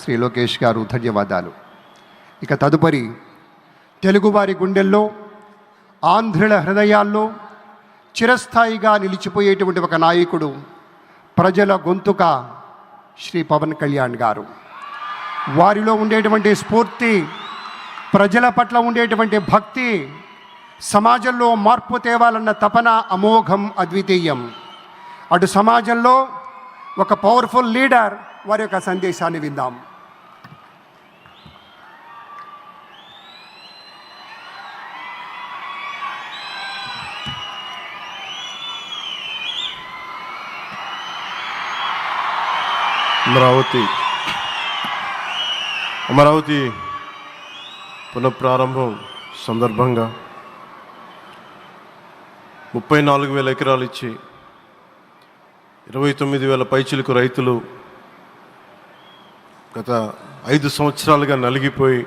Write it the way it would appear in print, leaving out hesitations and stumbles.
శ్రీ లోకేష్ గారు ధన్యవాదాలు. ఇక తదుపరి తెలుగువారి గుండెల్లో, ఆంధ్రుల హృదయాల్లో చిరస్థాయిగా నిలిచిపోయేటువంటి ఒక నాయకుడు, ప్రజల గొంతుక శ్రీ పవన్ కళ్యాణ్ గారు. వారిలో ఉండేటువంటి స్ఫూర్తి, ప్రజల పట్ల ఉండేటువంటి భక్తి, సమాజంలో మార్పు తేవాలన్న తపన అమోఘం, అద్వితీయం. అటు సమాజంలో ఒక పవర్ఫుల్ లీడర్, వారి యొక్క సందేశాన్ని విందాం. అమరావతి పునఃప్రారంభం సందర్భంగా 34,000 ఎకరాలు ఇచ్చి 29,000 పైచిలకు రైతులు గత 5 సంవత్సరాలుగా నలిగిపోయి